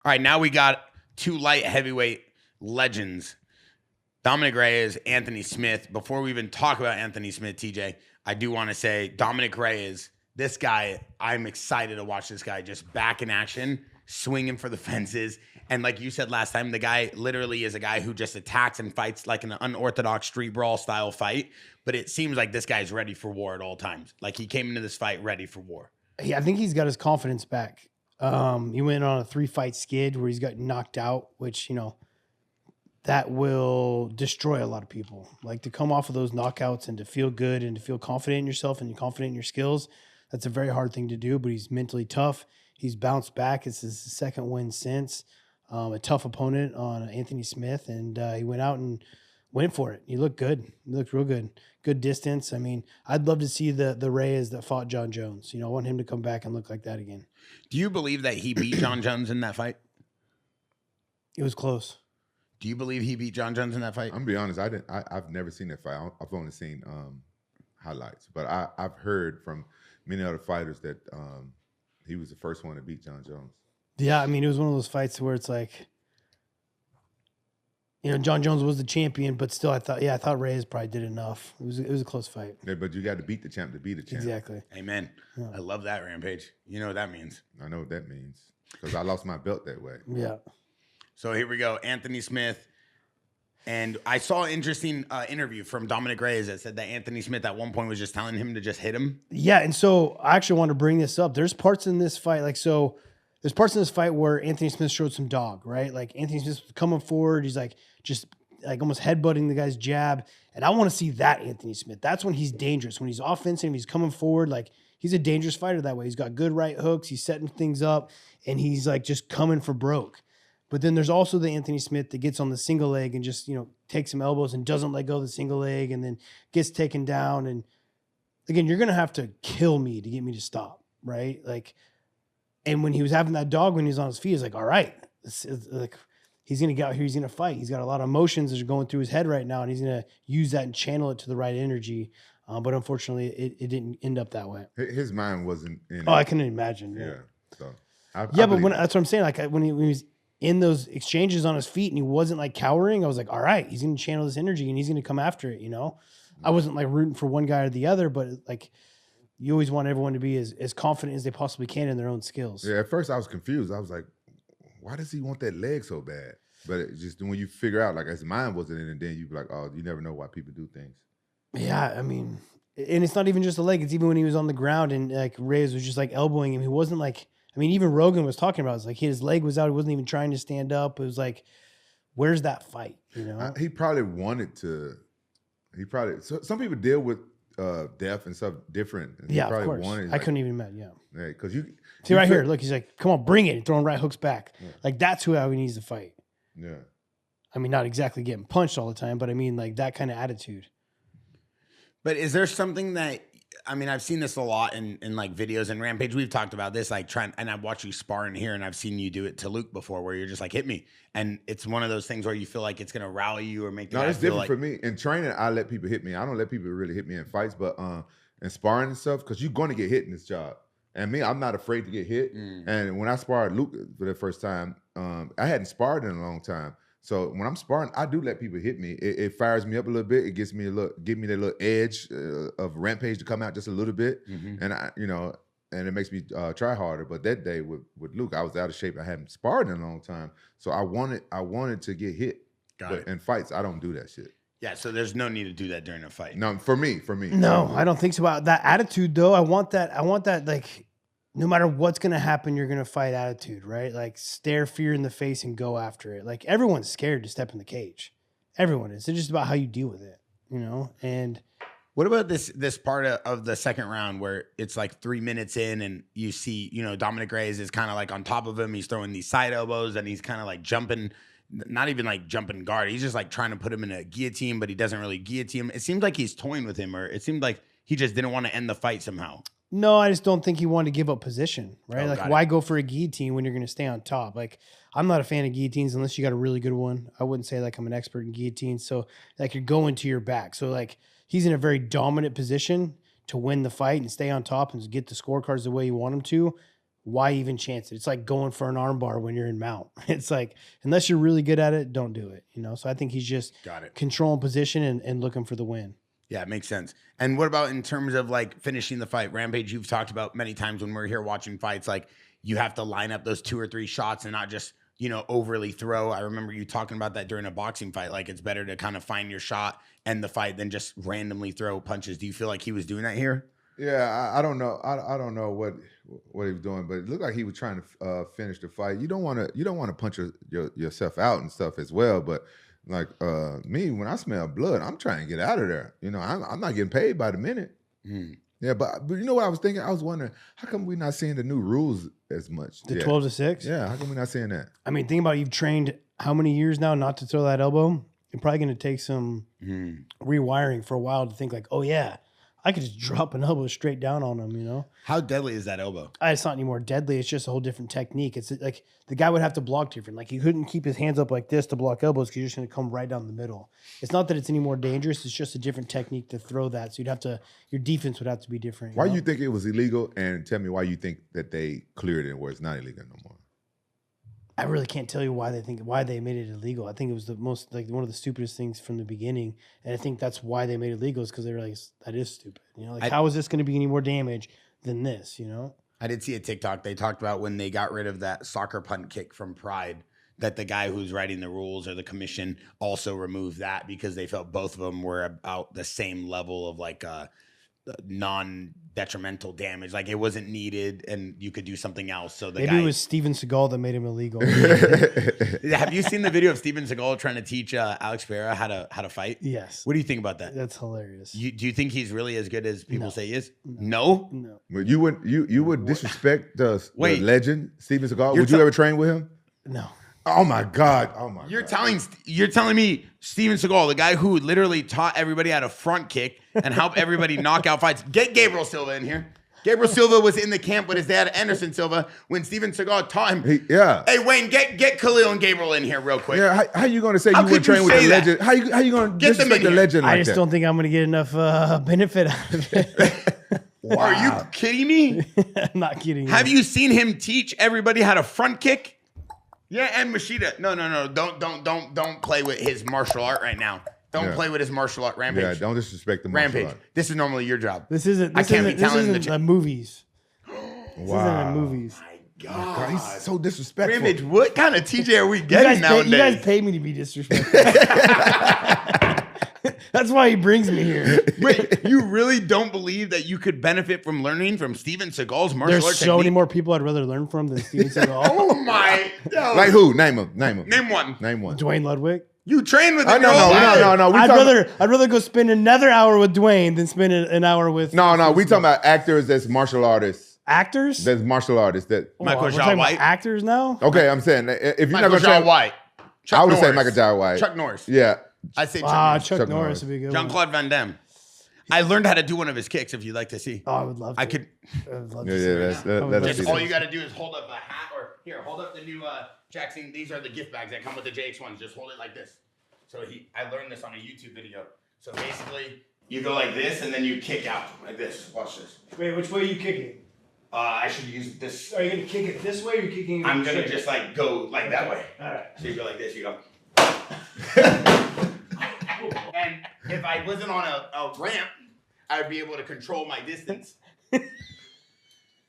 All right, now we got two light heavyweight legends, Dominick Reyes, Anthony Smith. Before we even talk about Anthony Smith, TJ, I do want to say Dominick Reyes, this guy, I'm excited to watch this guy just back in action, swinging for the fences. And like you said last time, the guy literally is a guy who just attacks and fights like an unorthodox street brawl style fight. But it seems like this guy's ready for war at all times. Like he came into this fight ready for war. Yeah, I think he's got his confidence back. He went on a 3-fight skid where he's got knocked out, which, that will destroy a lot of people. Like to come off of those knockouts and to feel good and to feel confident in yourself and confident in your skills, that's a very hard thing to do, but he's mentally tough. He's bounced back. It's his second win since. A tough opponent on Anthony Smith, and he went out and went for it. He looked good. He looked real good. Good distance. I mean, I'd love to see the Reyes that fought John Jones. I want him to come back and look like that again. Do you believe that he beat John Jones in that fight? It was close. Do you believe he beat John Jones in that fight? I'm gonna be honest. I've never seen that fight. I've only seen highlights, but I've heard from many other fighters that he was the first one to beat John Jones. Yeah, I mean, it was one of those fights where it's like, John Jones was the champion, but still, I thought Reyes probably did enough. It was a close fight. Yeah, but you got to beat the champ to beat the champ. Exactly. Amen. Yeah. I love that, Rampage. You know what that means. I know what that means because I lost my belt that way. Yeah. So here we go, Anthony Smith. And I saw an interesting interview from Dominick Reyes that said that Anthony Smith at one point was just telling him to just hit him. Yeah, and so I actually want to bring this up. There's parts in this fight, there's parts in this fight where Anthony Smith showed some dog, right? Like Anthony Smith was coming forward. He's like just like almost headbutting the guy's jab. And I want to see that Anthony Smith. That's when he's dangerous. When he's offensive, he's coming forward. Like he's a dangerous fighter that way. He's got good right hooks. He's setting things up and he's like just coming for broke. But then there's also the Anthony Smith that gets on the single leg and just, takes some elbows and doesn't let go of the single leg and then gets taken down. And again, you're going to have to kill me to get me to stop, right? Like, and when he was having that dog when he was on his feet, he's like, all right, like he's going to get out here. He's going to fight. He's got a lot of emotions that are going through his head right now. And he's going to use that and channel it to the right energy. But unfortunately, it didn't end up that way. His mind wasn't in I couldn't imagine. Yeah. So but that's what I'm saying. Like when he was in those exchanges on his feet and he wasn't like cowering, I was like, all right, he's going to channel this energy and he's going to come after it. I wasn't like rooting for one guy or the other, but like you always want everyone to be as confident as they possibly can in their own skills. Yeah. At first I was confused. I was like, why does he want that leg so bad? But it just when you figure out like his mind wasn't in it, then you be like, oh, you never know why people do things. Yeah. I mean, and it's not even just the leg. It's even when he was on the ground and like Reyes was just like elbowing him. He wasn't like, even Rogan was talking about it. It's like his leg was out. He wasn't even trying to stand up. It was like, where's that fight? He probably wanted to. Some people deal with death and stuff different. And yeah, of course. I couldn't even imagine. Yeah, because you see right here. Look, he's like, come on, bring it. Throwing right hooks back. Yeah. Like that's how he needs to fight. Yeah. Not exactly getting punched all the time, but like that kind of attitude. But is there something that? I've seen this a lot in like videos and Rampage. We've talked about this, like and I've watched you spar in here and I've seen you do it to Luke before where you're just like, hit me. And it's one of those things where you feel like it's going to rally you or make the guy it's feel different like... for me. In training, I let people hit me. I don't let people really hit me in fights, but in sparring and stuff, because you're going to get hit in this job. And me, I'm not afraid to get hit. And when I sparred Luke for the first time, I hadn't sparred in a long time. So when I'm sparring, I do let people hit me. It fires me up a little bit. It gives me give me that little edge of Rampage to come out just a little bit, and and it makes me try harder. But that day with Luke, I was out of shape. I hadn't sparred in a long time, so I wanted to get hit. But in fights, I don't do that shit. Yeah, so there's no need to do that during a fight. No, for me. No, I don't think so. About that attitude though, I want that like. No matter what's going to happen, you're going to fight attitude, right? Like stare fear in the face and go after it. Like everyone's scared to step in the cage. Everyone is. It's just about how you deal with it, And what about this part of the second round where it's like 3 minutes in and you see, Dominick Reyes is kind of like on top of him. He's throwing these side elbows and he's kind of like jumping, not even like jumping guard. He's just like trying to put him in a guillotine, but he doesn't really guillotine him. It seemed like he's toying with him, or it seemed like he just didn't want to end the fight somehow. No, I just don't think he wanted to give up position, right? Why go for a guillotine when you're going to stay on top? Like, I'm not a fan of guillotines unless you got a really good one. I wouldn't say like I'm an expert in guillotines. So like you're going to your back. So like he's in a very dominant position to win the fight and stay on top and get the scorecards the way you want him to. why even chance it? It's like going for an armbar when you're in mount. It's like, unless you're really good at it, don't do it. You know? So I think he's just controlling position and looking for the win. Yeah, it makes sense. And what about in terms of like finishing the fight? Rampage, you've talked about many times when we're here watching fights, like you have to line up those 2 or 3 shots and not just, you know, overly throw. I remember you talking about that during a boxing fight. Like it's better to kind of find your shot and the fight than just randomly throw punches. Do you feel like he was doing that here? Yeah, I don't know. I don't know what he was doing, but it looked like he was trying to finish the fight. You don't want to punch yourself out and stuff as well. But like me, when I smell blood, I'm trying to get out of there. You know, I'm not getting paid by the minute. Yeah, but you know what I was thinking? I was wondering, how come we're not seeing the new rules as much? The 12 to 6? Yeah, how come we're not seeing that? I mean, think about it, you've trained how many years now not to throw that elbow? You're probably going to take some rewiring for a while to think like, oh yeah, I could just drop an elbow straight down on him, you know? How deadly is that elbow? It's not any more deadly. It's just a whole different technique. It's like the guy would have to block different. Like he couldn't keep his hands up like this to block elbows because you're just going to come right down the middle. It's not that it's any more dangerous. It's just a different technique to throw that. So your defense would have to be different. Why you think it was illegal? And tell me why you think that they cleared it where it's not illegal no more. I really can't tell you why they made it illegal. I think it was the most like one of the stupidest things from the beginning, and I think that's why they made it legal is because they were like, that is stupid. You know, like how is this going to be any more damage than this? You know, I did see a TikTok. They talked about when they got rid of that soccer punt kick from Pride, that the guy who's writing the rules or the commission also removed that because they felt both of them were about the same level of like non-detrimental damage. Like it wasn't needed and you could do something else. So maybe it was Steven Seagal that made him illegal. Have you seen the video of Steven Seagal trying to teach Alex Pereira how to fight? Yes. What do you think about that? That's hilarious. Do you think he's really as good as people say he is? No? No. But you would disrespect the legend Steven Seagal? Would you ever train with him? No. Oh my God! Oh my! You're telling me Steven Seagal, the guy who literally taught everybody how to front kick and help everybody knock out fights. Get Gabriel Silva in here. Gabriel Silva was in the camp with his dad, Anderson Silva, when Steven Seagal taught him. Hey Wayne, get Khalil and Gabriel in here real quick. Yeah. How you going to say you would train with the legend? How you going to disrespect the legend? I just don't think I'm going to get enough benefit out of it. Wow. Are you kidding me? I'm not kidding. Have you seen him teach everybody how to front kick? Yeah, and Machida. No. Don't play with his martial art right now. Don't play with his martial art. Rampage. Yeah, don't disrespect the martial art. This is normally your job. This isn't the movies. Wow. This isn't the movies. My God. He's so disrespectful. Rampage, what kind of TJ are we getting nowadays? You guys pay me to be disrespectful. That's why he brings me here. Wait, you really don't believe that you could benefit from learning from Steven Seagal's martial art There's so many more people I'd rather learn from than Steven Seagal. Oh my! Like who? Name him. Name one. Dwayne Ludwig. You train with him. No. I'd rather go spend another hour with Dwayne than spend an hour with. No. We talking about actors that's martial artists. Actors? That's martial artists. That Michael Jai White. Actors now? Okay, I'm saying if you're Michael not going to Jai White. I would say Michael Jai White. Chuck Norris. Yeah. I say Chuck Norris would be good. Jean-Claude Van Damme. I learned how to do one of his kicks if you'd like to see. Oh, I would love to. I could. Love to see Just all you got to do is hold up a hat or here, hold up the new Jackson. These are the gift bags that come with the JAXXON. Just hold it like this. So I learned this on a YouTube video. So basically, you go like this and then you kick out like this. Watch this. Wait, which way are you kicking? I should use this. Are you gonna kick it this way or are you kicking it? I'm gonna just like go like that way. All right. So you go like this. You go. And if I wasn't on a ramp, I'd be able to control my distance.